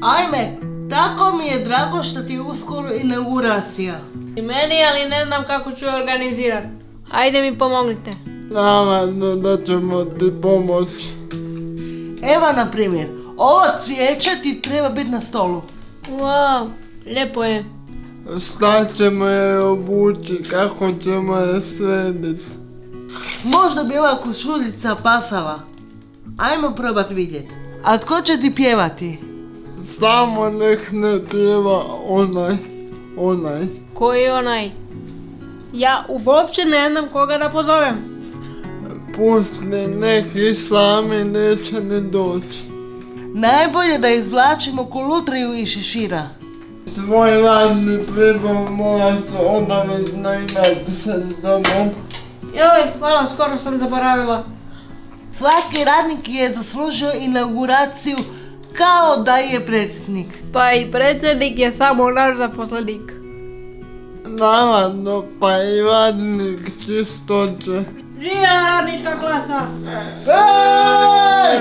Ajme, tako mi je drago što ti je uskoro inauguracija. I meni, ali ne znam kako ću je organizirati. Ajde mi pomognite. Naravno da ćemo ti pomoći. Evo na primjer, ovo cvijeće ti treba biti na stolu. Wow, lijepo je. Šta ćemo je obući, kako ćemo je srediti? Možda bi ova košuljica pasala. Ajmo probat vidjet. A tko će ti pjevati? Samo nek ne pjeva onaj. Koji je onaj? Ja uopće ne znam koga da pozovem. Pusti, neki sami neće ni doći. Najbolje da izvlačimo kolutriju iz šešira. Svoj radni pribor mora se obavezno imati sa sobom. Joj, hvala, skoro sam zaboravila. Svaki radnik je zaslužio inauguraciju kao da je predsjednik. Pa i predsjednik je samo naš zaposlenik. Naravno, pa i radnik čistoće. Živjela radnička klasa! Ej!